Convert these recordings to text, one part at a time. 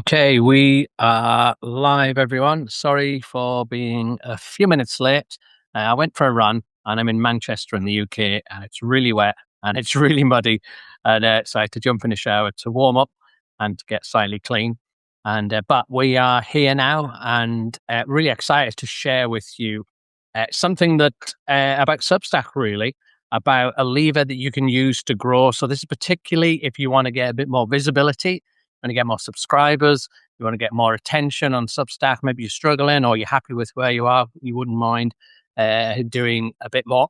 Okay, we are live, everyone. Sorry for being a few minutes late. I went for a run and I'm in Manchester in the UK and it's really wet and it's really muddy. And so I had to jump in the shower to warm up and to get slightly clean. But we are here now and really excited to share with you something that about Substack, really, about a lever that you can use to grow. So this is particularly if you want to get a bit more visibility, want to get more subscribers, you want to get more attention on Substack, maybe you're struggling or you're happy with where you are, you wouldn't mind doing a bit more.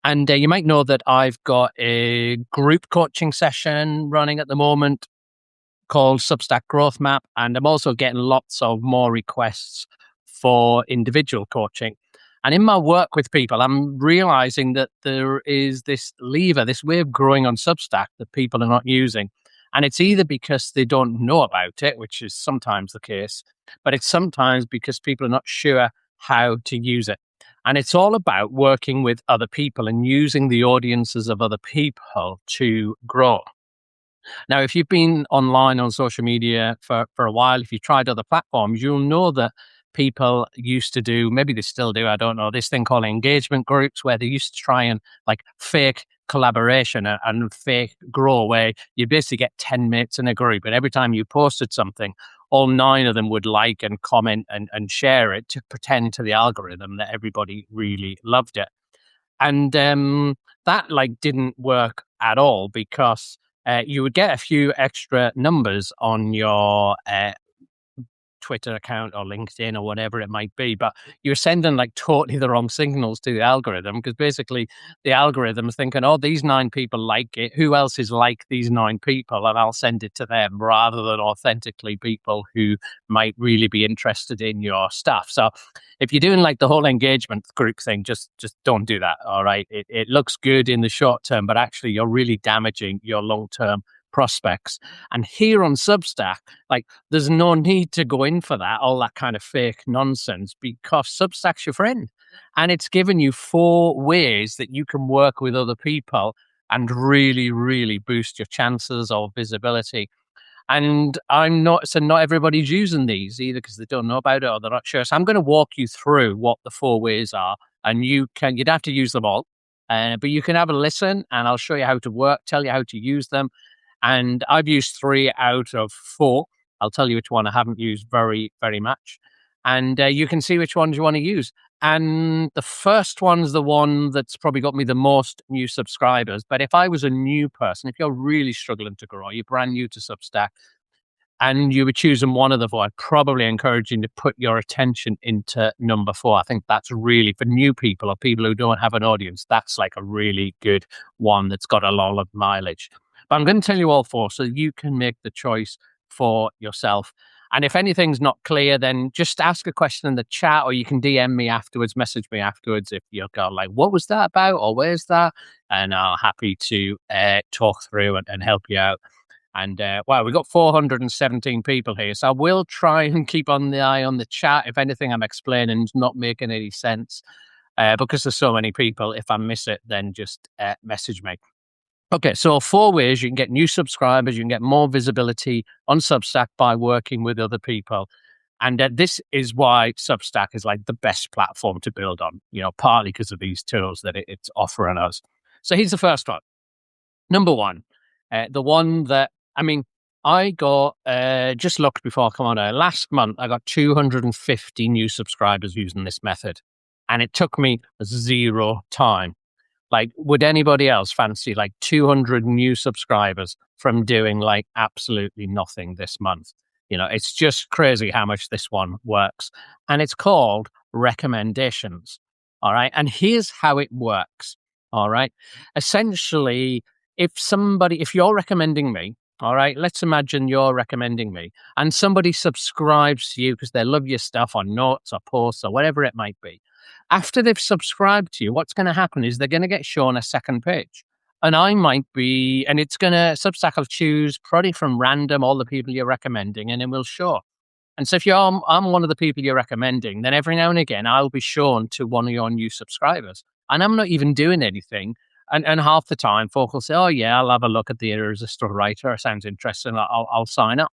And you might know that I've got a group coaching session running at the moment called Substack Growth Map. And I'm also getting lots of more requests for individual coaching. And in my work with people, I'm realizing that there is this lever, this way of growing on Substack that people are not using. And it's either because they don't know about it, which is sometimes the case, but it's sometimes because people are not sure how to use it. And it's all about working with other people and using the audiences of other people to grow. Now, if you've been online on social media for a while, if you've tried other platforms, you'll know that people used to do, maybe they still do, I don't know, this thing called engagement groups where they used to try and like fake collaboration and fake grow, where you basically get 10 mates in a group and every time you posted something, all 9 of them would like and comment and share it to pretend to the algorithm that everybody really loved it. And that like didn't work at all because you would get a few extra numbers on your Twitter account or LinkedIn or whatever it might be, but you're sending like totally the wrong signals to the algorithm because basically the algorithm is thinking, oh, these 9 people like it. Who else is like these 9 people? And I'll send it to them rather than authentically people who might really be interested in your stuff. So if you're doing like the whole engagement group thing, just don't do that. All right. It looks good in the short term, but actually you're really damaging your long-term prospects. And here on Substack, like there's no need to go in for that, all that kind of fake nonsense, because Substack's your friend. And it's given you 4 ways that you can work with other people and really, really boost your chances of visibility. And I'm not, so not everybody's using these either because they don't know about it or they're not sure. So I'm going to walk you through what the 4 ways are, and you'd have to use them all. But you can have a listen and I'll show you how to work, tell you how to use them. And I've used 3 out of 4. I'll tell you which one I haven't used very, very much. And you can see which ones you want to use. And the first one's the one that's probably got me the most new subscribers. But if I was a new person, if you're really struggling to grow, you're brand new to Substack, and you were choosing one of the 4, I'd probably encourage you to put your attention into number 4. I think that's really, for new people or people who don't have an audience, that's like a really good one that's got a lot of mileage. But I'm going to tell you all 4 so you can make the choice for yourself. And if anything's not clear, then just ask a question in the chat, or you can DM me afterwards, message me afterwards if you've got like, what was that about? Or where's that? And I'm happy to talk through and help you out. And wow, we've got 417 people here. So I will try and keep on the eye on the chat. If anything I'm explaining is not making any sense, because there's so many people, if I miss it, then just message me. Okay, so 4 ways you can get new subscribers, you can get more visibility on Substack by working with other people. And this is why Substack is like the best platform to build on, partly because of these tools that it's offering us. So here's the first one. Number 1, the one that, I got, just looked before I come on air, last month, I got 250 new subscribers using this method. And it took me 0 time. Like, would anybody else fancy like 200 new subscribers from doing like absolutely nothing this month? It's just crazy how much this one works. And it's called recommendations. All right. And here's how it works. All right. Essentially, if you're recommending me, all right, let's imagine you're recommending me and somebody subscribes to you because they love your stuff on notes or posts or whatever it might be. After they've subscribed to you, what's going to happen is they're going to get shown a second page. And Substack will choose probably from random all the people you're recommending and it will show. And so if I'm one of the people you're recommending, then every now and again, I'll be shown to one of your new subscribers. And I'm not even doing anything. And half the time, folk will say, oh, yeah, I'll have a look at the irresistible writer. It sounds interesting. I'll sign up.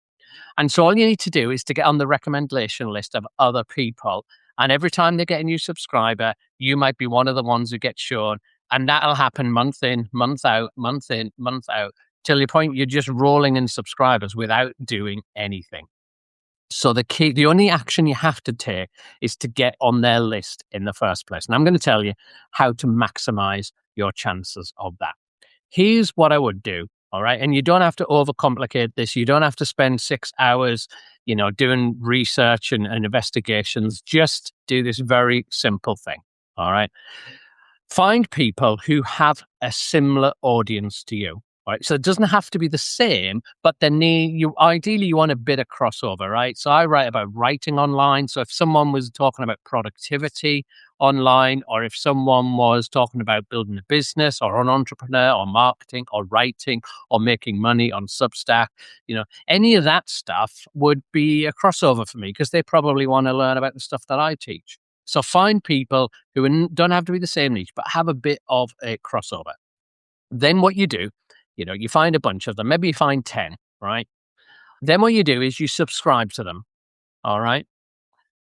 And so all you need to do is to get on the recommendation list of other people. And every time they get a new subscriber, you might be one of the ones who gets shown. And that'll happen month in, month out, month in, month out, till the point you're just rolling in subscribers without doing anything. So the only action you have to take is to get on their list in the first place. And I'm going to tell you how to maximize your chances of that. Here's what I would do. All right. And you don't have to overcomplicate this. You don't have to spend 6 hours, doing research and investigations. Just do this very simple thing. All right. Find people who have a similar audience to you. Right. So it doesn't have to be the same, but then ideally you want a bit of crossover, right? So I write about writing online. So if someone was talking about productivity online, or if someone was talking about building a business or an entrepreneur or marketing or writing or making money on Substack, any of that stuff would be a crossover for me because they probably want to learn about the stuff that I teach. So find people who don't have to be the same niche, but have a bit of a crossover. Then what you do, you find a bunch of them, maybe you find 10, right? Then what you do is you subscribe to them, all right?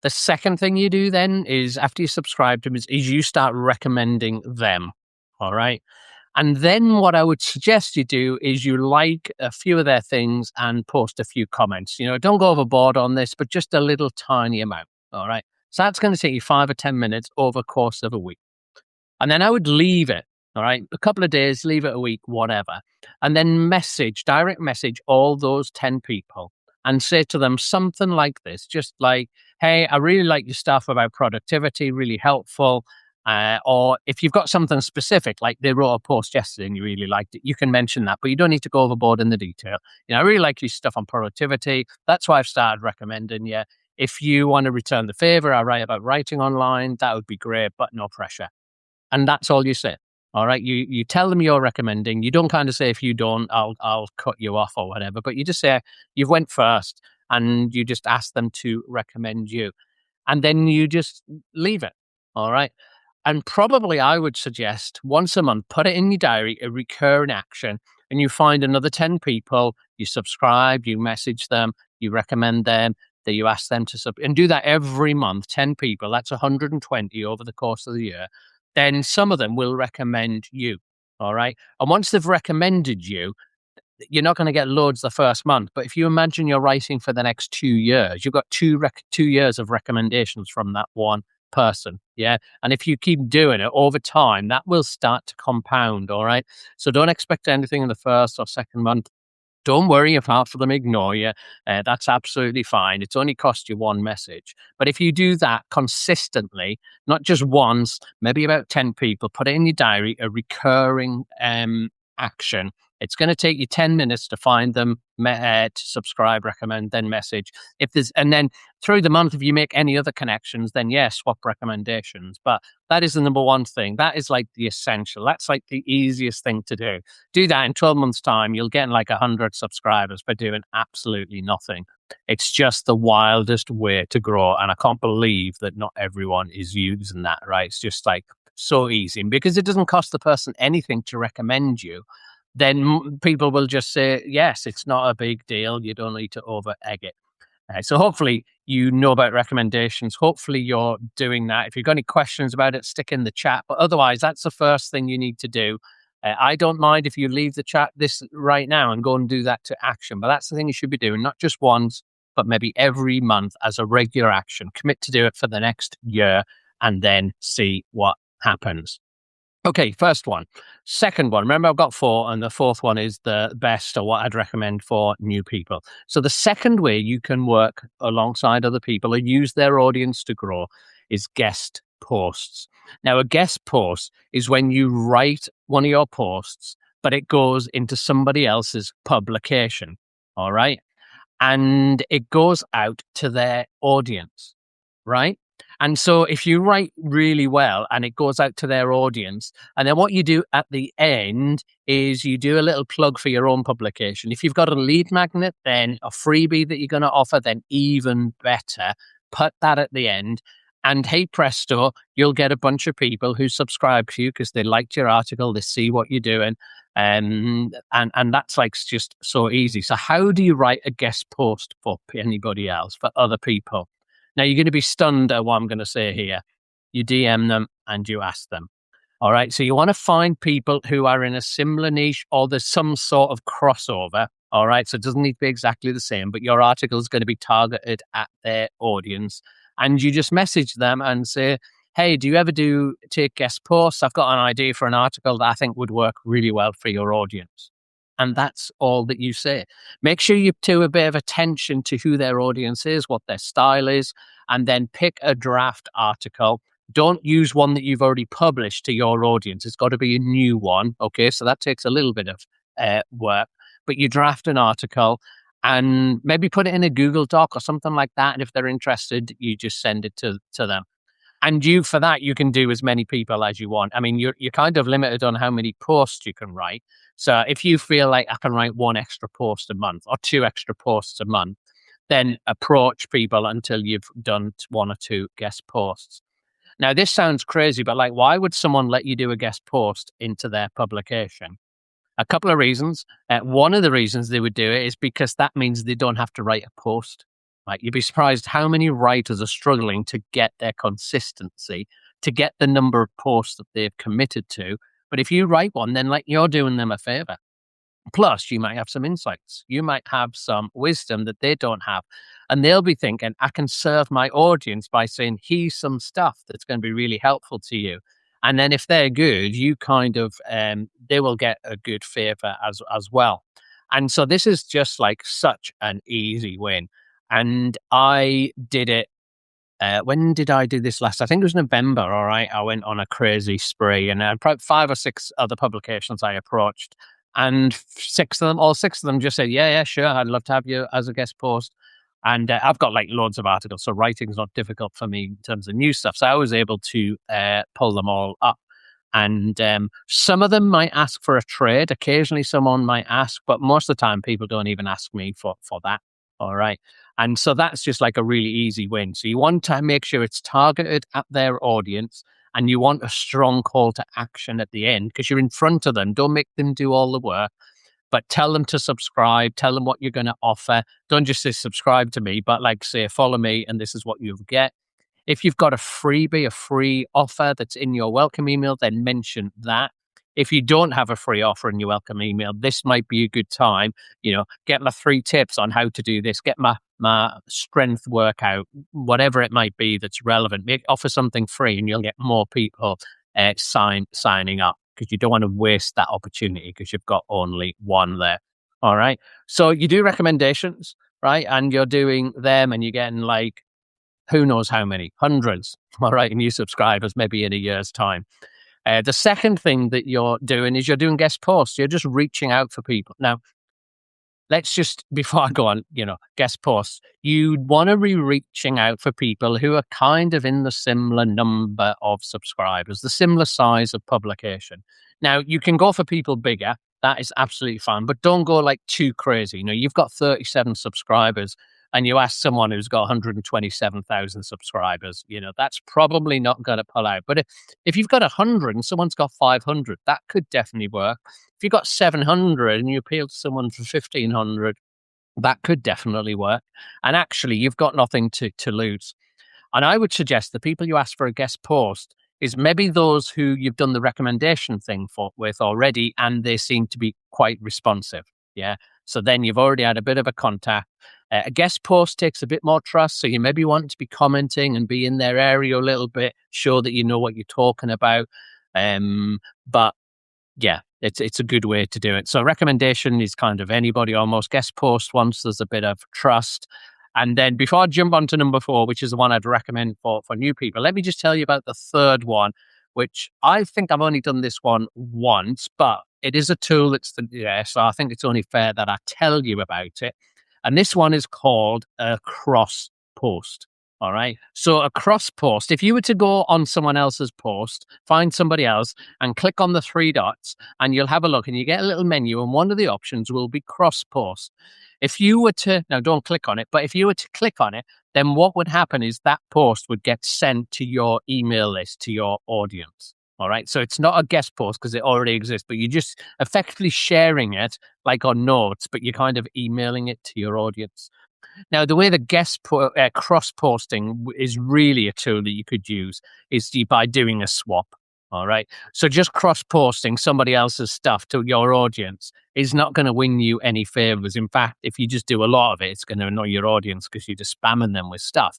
The second thing you do then is after you subscribe to them is you start recommending them, all right? And then what I would suggest you do is you like a few of their things and post a few comments. Don't go overboard on this, but just a little tiny amount, all right? So that's going to take you 5 or 10 minutes over the course of a week. And then I would leave it, all right, a couple of days, leave it a week, whatever. And then direct message all those 10 people and say to them something like this, just like, hey, I really like your stuff about productivity, really helpful. Or if you've got something specific, like they wrote a post yesterday and you really liked it, you can mention that, but you don't need to go overboard in the detail. I really like your stuff on productivity. That's why I've started recommending you. If you want to return the favor, I write about writing online. That would be great, but no pressure. And that's all you say. All right. You tell them you're recommending. You don't kind of say, if you don't, I'll cut you off or whatever. But you just say you've went first and you just ask them to recommend you. And then you just leave it. All right. And probably I would suggest once a month, put it in your diary, a recurring action, and you find another 10 people, you subscribe, you message them, you recommend them, that you ask them to and do that every month, 10 people, that's 120 over the course of the year. Then some of them will recommend you. All right. And once they've recommended you, you're not going to get loads the first month. But if you imagine you're writing for the next 2 years, you've got 2 years of recommendations from that one person. Yeah. And if you keep doing it over time, that will start to compound. All right. So don't expect anything in the first or second month. Don't worry if half of them ignore you. That's absolutely fine. It's only cost you one message. But if you do that consistently, not just once, maybe about 10 people, put it in your diary, a recurring action. It's going to take you 10 minutes to find them, to subscribe, recommend, then message. And then through the month, if you make any other connections, then swap recommendations. But that is the number one thing. That is like the essential. That's like the easiest thing to do. Do that in 12 months' time. You'll get like 100 subscribers by doing absolutely nothing. It's just the wildest way to grow. And I can't believe that not everyone is using that, right? It's just like so easy because it doesn't cost the person anything to recommend you. Then people will just say, yes, it's not a big deal. You don't need to over egg it. So hopefully you know about recommendations. Hopefully you're doing that. If you've got any questions about it, stick in the chat. But otherwise, that's the first thing you need to do. I don't mind if you leave the chat this right now and go and do that to action. But that's the thing you should be doing, not just once, but maybe every month as a regular action. Commit to do it for the next year and then see what happens. Okay, first one. Second one, remember I've got 4, and the fourth one is the best, or what I'd recommend for new people. So the second way you can work alongside other people and use their audience to grow is guest posts. Now, a guest post is when you write one of your posts, but it goes into somebody else's publication, all right? And it goes out to their audience, right? And so if you write really well and it goes out to their audience, and then what you do at the end is you do a little plug for your own publication. If you've got a lead magnet, then a freebie that you're going to offer, then even better, put that at the end. And hey presto, you'll get a bunch of people who subscribe to you because they liked your article, they see what you're doing, and that's like just so easy. So how do you write a guest post for anybody else, for other people? Now you're going to be stunned at what I'm going to say here. You DM them and you ask them. All right. So you want to find people who are in a similar niche or there's some sort of crossover. All right. So it doesn't need to be exactly the same, but your article is going to be targeted at their audience. And you just message them and say, hey, do you ever take guest posts? I've got an idea for an article that I think would work really well for your audience. And that's all that you say. Make sure you pay a bit of attention to who their audience is, what their style is, and then pick a draft article. Don't use one that you've already published to your audience. It's got to be a new one. Okay, so that takes a little bit of work. But you draft an article and maybe put it in a Google Doc or something like that. And if they're interested, you just send it to them. And for that, you can do as many people as you want. I mean, you're kind of limited on how many posts you can write. So if you feel like I can write one extra post a month or two extra posts a month, then approach people until you've done one or two guest posts. Now, this sounds crazy, but like, why would someone let you do a guest post into their publication? A couple of reasons. One of the reasons they would do it is because that means they don't have to write a post. Right? You'd be surprised how many writers are struggling to get their consistency, to get the number of posts that they've committed to. But if you write one, then like you're doing them a favor. Plus, you might have some insights. You might have some wisdom that they don't have. And they'll be thinking, I can serve my audience by saying, here's some stuff that's going to be really helpful to you. And then if they're good, you kind of, they will get a good favor as well. And so this is just like such an easy win. And I did it. When did I do this last? I think it was November. All right. I went on a crazy spree and probably 5 or 6 other publications I approached. And all six of them just said, yeah, sure. I'd love to have you as a guest post. And I've got like loads of articles. So writing's not difficult for me in terms of new stuff. So I was able to pull them all up. And some of them might ask for a trade. Occasionally someone might ask, but most of the time people don't even ask me for that. All right. And so that's just like a really easy win. So you want to make sure it's targeted at their audience and you want a strong call to action at the end because you're in front of them. Don't make them do all the work, but tell them to subscribe. Tell them what you're going to offer. Don't just say subscribe to me, but like say, follow me and this is what you'll get. If you've got a freebie, a free offer that's in your welcome email, then mention that. If you don't have a free offer in your welcome email, this might be a good time. Get my 3 tips on how to do this. Get my strength workout, whatever it might be that's relevant. Offer something free, and you'll get more people signing up because you don't want to waste that opportunity because you've got only one there. All right. So you do recommendations, right? And you're doing them, and you're getting like who knows how many hundreds. All right, new subscribers maybe in a year's time. The second thing that you're doing is you're doing guest posts. You're just reaching out for people. Now, let's just, before I go on, guest posts, you want to be reaching out for people who are kind of in the similar number of subscribers, the similar size of publication. Now, you can go for people bigger. That is absolutely fine, but don't go like too crazy. You've got 37 subscribers and you ask someone who's got 127,000 subscribers, that's probably not going to pull out. But if you've got 100 and someone's got 500, that could definitely work. If you've got 700 and you appeal to someone for 1,500, that could definitely work. And actually, you've got nothing to lose. And I would suggest the people you ask for a guest post is maybe those who you've done the recommendation thing with already, and they seem to be quite responsive. Yeah. So then you've already had a bit of a contact. A guest post takes a bit more trust. So you maybe want to be commenting and be in their area a little bit, show that you know what you're talking about. But yeah, it's a good way to do it. So recommendation is kind of anybody almost. Guest post once there's a bit of trust. And then before I jump on to number 4, which is the one I'd recommend for new people, let me just tell you about the third one, which I think I've only done this one once, but it is a tool. So I think it's only fair that I tell you about it. And this one is called a cross post. All right. So a cross post, if you were to go on someone else's post, find somebody else and click on the three dots, and you'll have a look and you get a little menu, and one of the options will be cross post. If you were to, now don't click on it, but if you were to click on it, then what would happen is that post would get sent to your email list, to your audience. All right. So it's not a guest post because it already exists, but you're just effectively sharing it like on notes, but you're kind of emailing it to your audience. Now, the way the cross posting is really a tool that you could use is by doing a swap. All right. So just cross posting somebody else's stuff to your audience is not going to win you any favors. In fact, if you just do a lot of it, it's going to annoy your audience because you're just spamming them with stuff.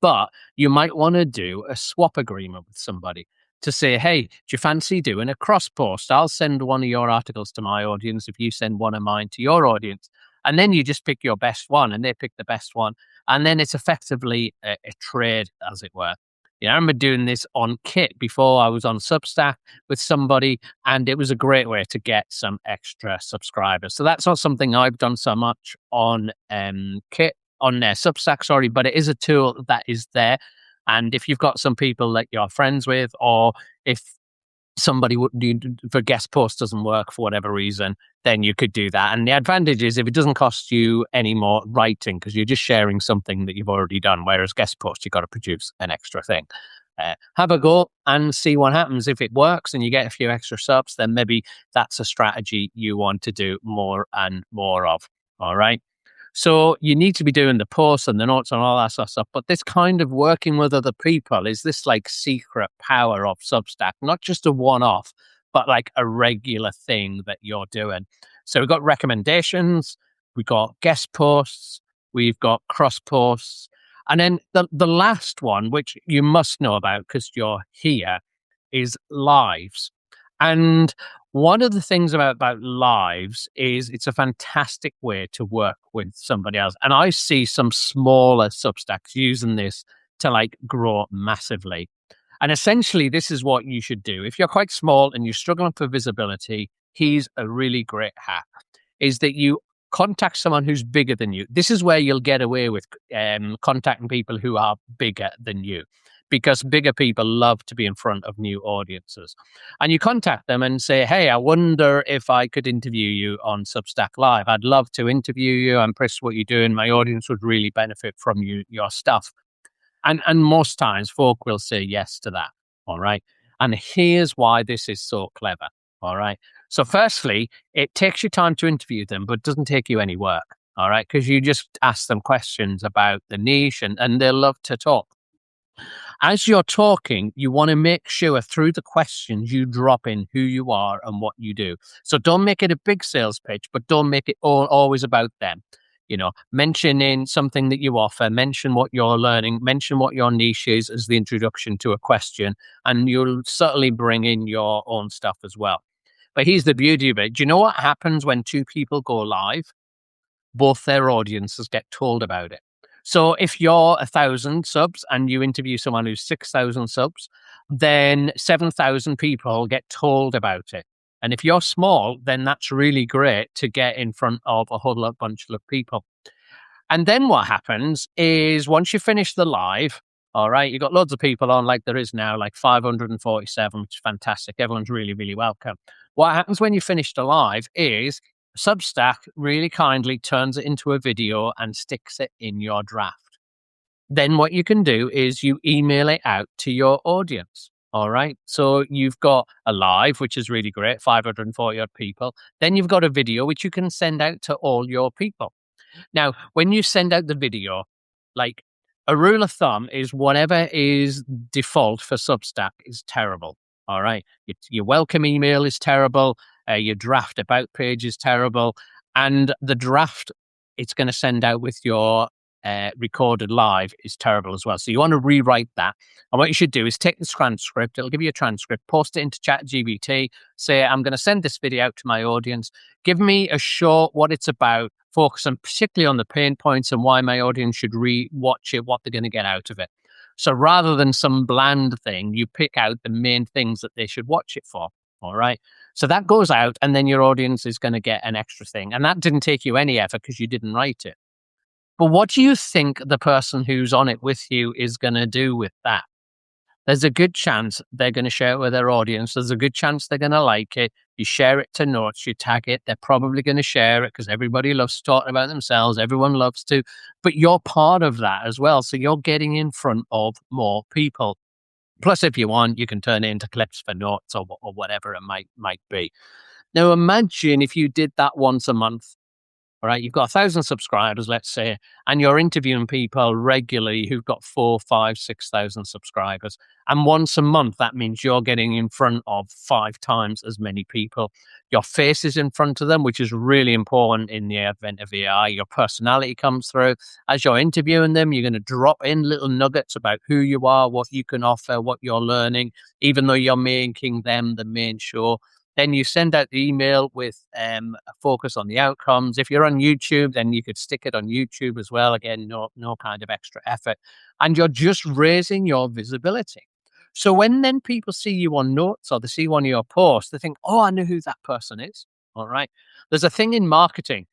But you might want to do a swap agreement with somebody to say, hey, do you fancy doing a cross post? I'll send one of your articles to my audience if you send one of mine to your audience. And then you just pick your best one and they pick the best one. And then it's effectively a trade, as it were. I remember doing this on Kit before I was on Substack with somebody, and it was a great way to get some extra subscribers. So that's not something I've done so much on Kit, on Substack, sorry, but it is a tool that is there. And if you've got some people that you're friends with, or if somebody for guest post doesn't work for whatever reason, then you could do that. And the advantage is if it doesn't cost you any more writing, because you're just sharing something that you've already done, whereas guest post, you've got to produce an extra thing. Have a go and see what happens. If it works and you get a few extra subs, then maybe that's a strategy you want to do more and more of. All right. So you need to be doing the posts and the notes and all that sort of stuff. But this kind of working with other people is this like secret power of Substack, not just a one-off, but like a regular thing that you're doing. So we've got recommendations, we've got guest posts, we've got cross posts. And then the last one, which you must know about because you're here, is lives. And one of the things about lives is it's a fantastic way to work with somebody else. And I see some smaller Substacks using this to like grow massively. And essentially, this is what you should do. If you're quite small and you're struggling for visibility, here's a really great hack, is that you contact someone who's bigger than you. This is where you'll get away with contacting people who are bigger than you, because bigger people love to be in front of new audiences. And you contact them and say, hey, I wonder if I could interview you on Substack Live. I'd love to interview you. I'm impressed with what you're doing. My audience would really benefit from your stuff. And most times folk will say yes to that. All right. And here's why this is so clever. All right. So firstly, it takes you time to interview them, but doesn't take you any work. All right. Because you just ask them questions about the niche and they'll love to talk. As you're talking, you want to make sure through the questions you drop in who you are and what you do. So don't make it a big sales pitch, but don't make it always about them. Mention in something that you offer, mention what you're learning, mention what your niche is as the introduction to a question, and you'll certainly bring in your own stuff as well. But here's the beauty of it. Do you know what happens when two people go live? Both their audiences get told about it. So if you're 1,000 subs and you interview someone who's 6,000 subs, then 7,000 people get told about it. And if you're small, then that's really great to get in front of a whole bunch of people. And then what happens is once you finish the live, all right, you've got loads of people on like there is now, like 547, which is fantastic. Everyone's really, really welcome. What happens when you finish the live is Substack really kindly turns it into a video and sticks it in your draft. Then what you can do is you email it out to your audience. All right. So you've got a live, which is really great, 540 odd people. Then you've got a video, which you can send out to all your people. Now, when you send out the video, like a rule of thumb is whatever is default for Substack is terrible. All right. Your welcome email is terrible. Your draft about page is terrible. And the draft it's going to send out with your recorded live is terrible as well. So you want to rewrite that. And what you should do is take the transcript. It'll give you a transcript, post it into ChatGPT, say, I'm going to send this video out to my audience. Give me a short what it's about, focus on particularly on the pain points and why my audience should re-watch it, what they're going to get out of it. So rather than some bland thing, you pick out the main things that they should watch it for. All right. So that goes out and then your audience is going to get an extra thing. And that didn't take you any effort because you didn't write it. But what do you think the person who's on it with you is going to do with that? There's a good chance they're going to share it with their audience. There's a good chance they're going to like it. You share it to notes, you tag it. They're probably going to share it because everybody loves talking about themselves. Everyone loves to, but you're part of that as well. So you're getting in front of more people. Plus, if you want, you can turn it into clips for notes or whatever it might be. Now, imagine if you did that once a month. All right, you've got 1,000 subscribers, let's say, and you're interviewing people regularly who've got 4, 5, 6,000 subscribers. And once a month, that means you're getting in front of 5 times as many people. Your face is in front of them, which is really important in the advent of AI. Your personality comes through. As you're interviewing them, you're going to drop in little nuggets about who you are, what you can offer, what you're learning, even though you're making them the main show. Then you send out the email with a focus on the outcomes. If you're on YouTube, then you could stick it on YouTube as well. Again, no kind of extra effort. And you're just raising your visibility. So when then people see you on notes or they see one of your posts, they think, oh, I know who that person is. All right. There's a thing in marketing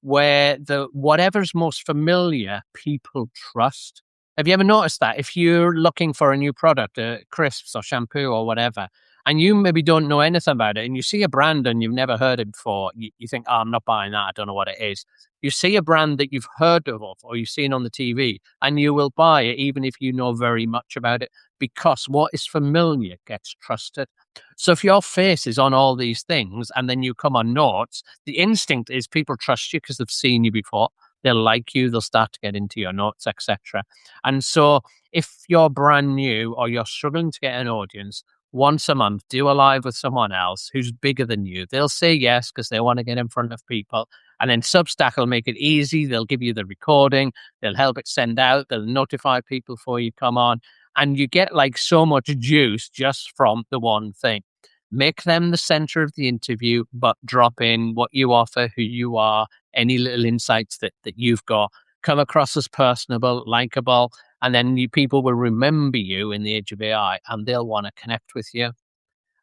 where the whatever's most familiar, people trust. Have you ever noticed that? If you're looking for a new product, crisps or shampoo or whatever, and you maybe don't know anything about it, and you see a brand and you've never heard it before, you think, oh, I'm not buying that. I don't know what it is. You see a brand that you've heard of or you've seen on the TV, and you will buy it even if you know very much about it, because what is familiar gets trusted. So if your face is on all these things and then you come on notes, the instinct is people trust you because they've seen you before. They'll like you, they'll start to get into your notes, etc. And so if you're brand new or you're struggling to get an audience, once a month, do a live with someone else who's bigger than you. They'll say yes because they want to get in front of people. And then Substack will make it easy. They'll give you the recording. They'll help it send out. They'll notify people before you come on. And you get like so much juice just from the one thing. Make them the center of the interview, but drop in what you offer, who you are, any little insights that you've got. Come across as personable, likable, and then people will remember you in the age of AI and they'll want to connect with you.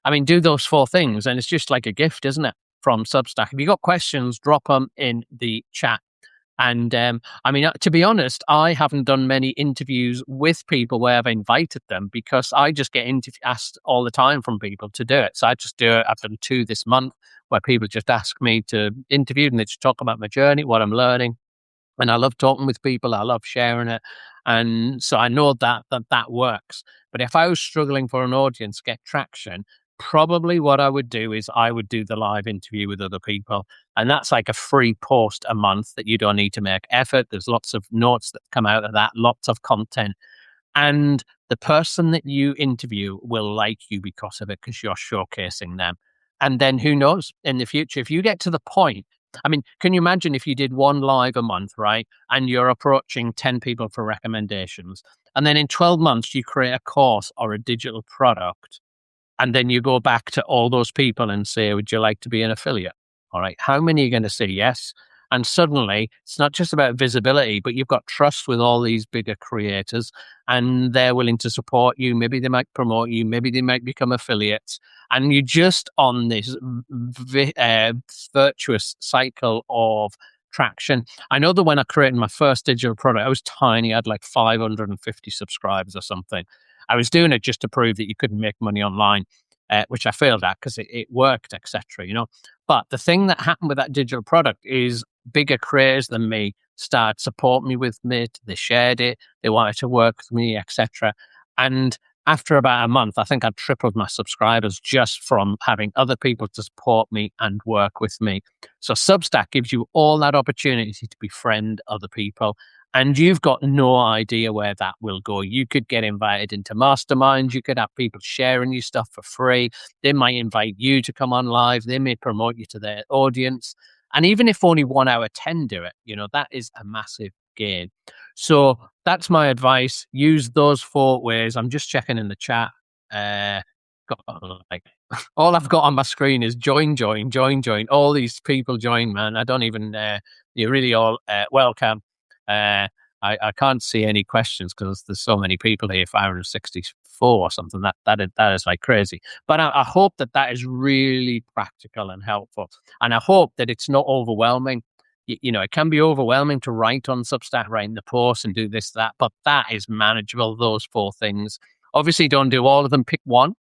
I mean, do those 4 things and it's just like a gift, isn't it? From Substack. If you've got questions, drop them in the chat. And I mean, to be honest, I haven't done many interviews with people where I've invited them because I just get asked all the time from people to do it. So I just do it. I've done 2 this month where people just ask me to interview and they just talk about my journey, what I'm learning. And I love talking with people. I love sharing it. And so I know that works. But if I was struggling for an audience, get traction, probably what I would do is I would do the live interview with other people. And that's like a free post a month that you don't need to make effort. There's lots of notes that come out of that, lots of content. And the person that you interview will like you because of it, because you're showcasing them. And then who knows in the future, if you get to the point, I mean, can you imagine if you did one live a month, right? And you're approaching 10 people for recommendations. And then in 12 months, you create a course or a digital product. And then you go back to all those people and say, would you like to be an affiliate? All right. How many are going to say yes? And suddenly it's not just about visibility, but you've got trust with all these bigger creators and they're willing to support you. Maybe they might promote you. Maybe they might become affiliates. And you're just on this virtuous cycle of traction. I know that when I created my first digital product, I was tiny. I had like 550 subscribers or something. I was doing it just to prove that you couldn't make money online, which I failed at because it worked, etc. But the thing that happened with that digital product is bigger creators than me started support me with it. They shared it. They wanted to work with me, etc. And after about a month, I think I tripled my subscribers just from having other people to support me and work with me. So Substack gives you all that opportunity to befriend other people. And you've got no idea where that will go. You could get invited into masterminds. You could have people sharing your stuff for free. They might invite you to come on live. They may promote you to their audience. And even if only 1 out of 10 do it, that is a massive gain. So that's my advice. Use those 4 ways. I'm just checking in the chat. All I've got on my screen is join. All these people join, man. I don't even, you're really all welcome. I can't see any questions because there's so many people here, 564 or something. That is like crazy. But I hope that is really practical and helpful. And I hope that it's not overwhelming. It can be overwhelming to write on Substack, writing the posts and do this, that, but that is manageable, those 4 things. Obviously, don't do all of them. Pick one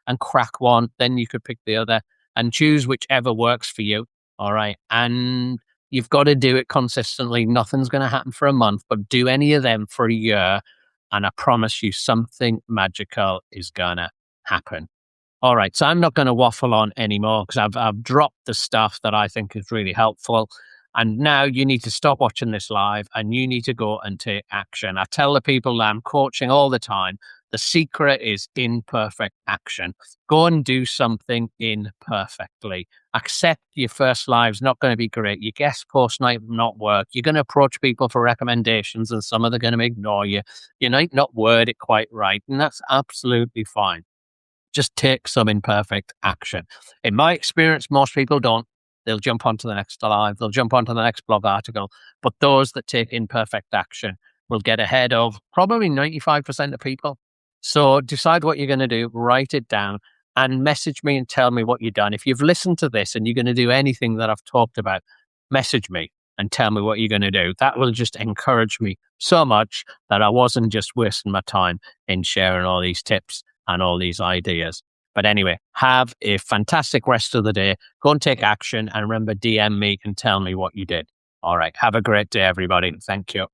and crack one. Then you could pick the other and choose whichever works for you. All right. And you've got to do it consistently. Nothing's going to happen for a month, but do any of them for a year. And I promise you something magical is going to happen. All right. So I'm not going to waffle on anymore because I've dropped the stuff that I think is really helpful. And now you need to stop watching this live and you need to go and take action. I tell the people that I'm coaching all the time, the secret is imperfect action. Go and do something imperfectly. Accept your first live's not going to be great. Your guest post might not work. You're going to approach people for recommendations and some of them are going to ignore you. You might not word it quite right. And that's absolutely fine. Just take some imperfect action. In my experience, most people don't. They'll jump onto the next live. They'll jump onto the next blog article. But those that take imperfect action will get ahead of probably 95% of people. So decide what you're going to do, write it down, and message me and tell me what you've done. If you've listened to this and you're going to do anything that I've talked about, message me and tell me what you're going to do. That will just encourage me so much that I wasn't just wasting my time in sharing all these tips and all these ideas. But anyway, have a fantastic rest of the day. Go and take action. And remember, DM me and tell me what you did. All right. Have a great day, everybody. Thank you.